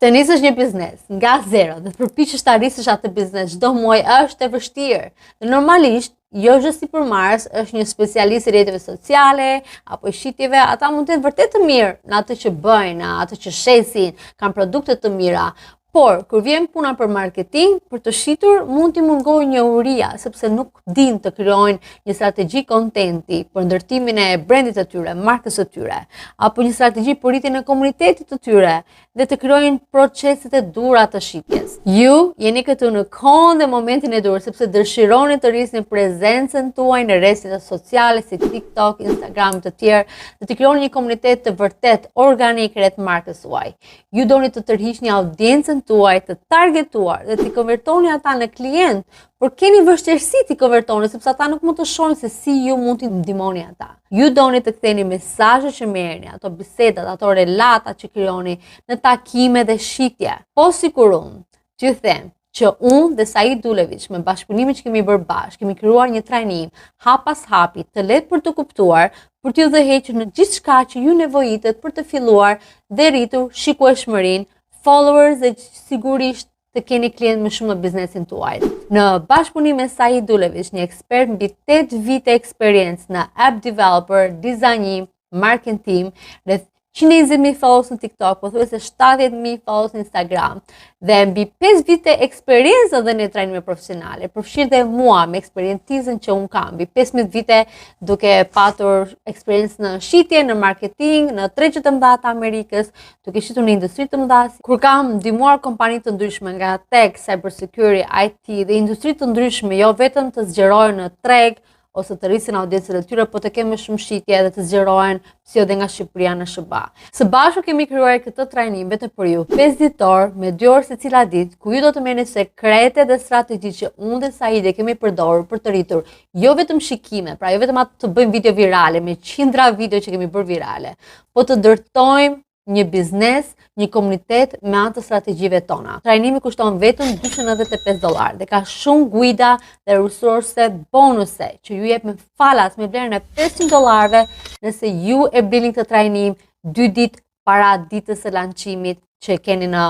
Të nisësh një biznes nga zero dhe të përpiqesh ta arrisësh atë biznes çdo muaj është e vështirë. Dhe normalisht, jo çdo sipërmarrës është një specialist i rrjeteve sociale apo i shitjeve, ata mund të jenë vërtet të mirë në atë që bëjnë, në atë që shesin, kanë produkte të mira. Por, kur vjen puna për marketing, për të shitur mund t'i mungojë njohuria, sepse nuk din të krijojnë një strategji kontenti për ndërtimin e brandit të tyre, markës së tyre, apo një strategji për rritjen e komunitetit të tyre dhe të krijojnë proceset e dhura të shitjes. Ju jeni këtu në kohën dhe momentin e dur, sepse dëshironi të rrisni prezencën tuaj në rrjetet sociale si TikTok, Instagram të tjerë, dhe të krijoni një komunitet të vërtet organik rreth markës suaj. Ju doni të tërhiqni audiencën tuaj të targetuar dhe t'i konvertoni ata në klient, por keni vështirësi t'i konvertoni sepse ata nuk mund të shohin se si ju mund t'i ndihmoni ata. Ju doni të ktheni mesazhet që merrni, ato bisedat, ato relata që krijoni në takime dhe shitje. Po sikur unë t'ju them që unë dhe Said Dulevic me bashkëpunimin që kemi bërë bashkë, kemi krijuar një trajnim hap pas hapi të lehtë për të kuptuar, për t'ju udhëhequr në gjithçka që ju nevojitet për të filluar dhe rritur shikueshmërinë, followers dhe sigurisht të keni klient më shumë në biznesin tuaj. Në bashkëpunim me Said Dulevic, një ekspert mbi 8 vite eksperiencë në app developer, dizajnim, marketing, rreth 120.000 followers në TikTok, pothuajse 70.000 followers në Instagram, dhe mbi 5 vite eksperiencë edhe në trajnime profesionale, përfshirë dhe mua me eksperiencën që unë kam, mbi 15 vite duke patur eksperiencë në shitje, në marketing, në tregje të mëdha të Amerikës, duke shitur në industri të mëdha, kur kam ndihmuar kompani të ndryshme nga tech, cybersecurity, IT dhe industri të ndryshme, jo vetëm të zgjerohen në treg ose të rrisin audiencën e tyre, po të kemë më shumë shitje dhe të zgjerohen si edhe nga Shqipëria në SBA. Së bashku kemi krijuar këtë trajnim vetëm për ju, 5 ditor me 2 orë secila ditë, ku ju do të merrni sekrete dhe strategji që unë dhe Saidi kemi përdorur për të rritur jo vetëm shikime, pra jo vetëm atë të bëjmë video virale me qindra video që kemi bërë virale, po të ndërtojmë një biznes, një komunitet me anë të strategjive tona. Trajnimi kushton vetëm $295 dhe ka shumë guida dhe resurse bonuse që ju jep me falas me vlerën e $500 nëse ju e blini këtë trajnim 2 ditë para ditës së lançimit që e keni në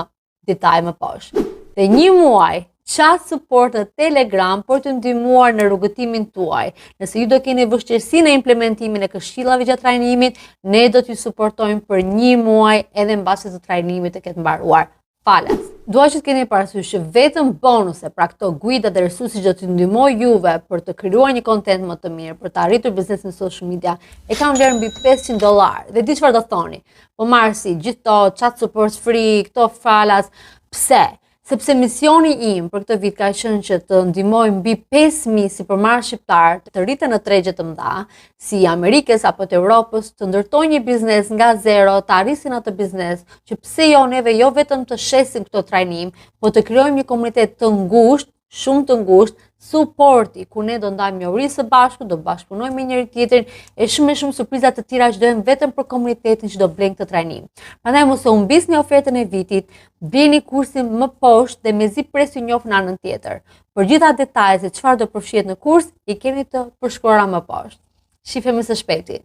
detaj më poshtë. Dhe 1 muaj chat support në Telegram për të ndihmuar në rrugëtimin tuaj. Nëse ju do keni vështirësi në implementimin e këshillave gjatë trajnimit, ne do t'ju suportojmë për 1 muaj edhe mbasi të trajnimit të ketë mbaruar falas. Dua që të keni parasysh që vetëm bonuse, pra këto guida dhe resursi që do t'ju ndihmojë juve për të krijuar një content më të mirë, për të arritur biznesin në social media, e kanë vlerë mbi $500. Dhe di çfarë do thoni? Po Marsi, gjithë to chat support free, këto falas, pse? Sepse misioni im për këtë vit ka qenë që të ndihmoj mbi 5.000 sipërmarrës shqiptar të rriten në tregje të mëdha, si Amerikës apo të Europës, të ndërtojnë një biznes nga zero, të arrisin atë biznes, që pse jo neve jo vetëm të shesim këto trajnim, po të krijojmë një komunitet të ngushtë, shumë të ngushtë, supporti, ku ne do ndajmë njohuri së bashku, do bashkëpunojmë me njëri tjetrin, e shumë surpriza të tjera që do jenë vetëm për komunitetin që do blen këtë trajnim. Prandaj mos u humbisni ofertën e vitit, blini kursin më poshtë dhe mezi presu njoft në anën tjetër. Për gjitha detajet se çfarë do përfshihet në kurs, i keni të përshkruara më poshtë. Shifemi së shpejti.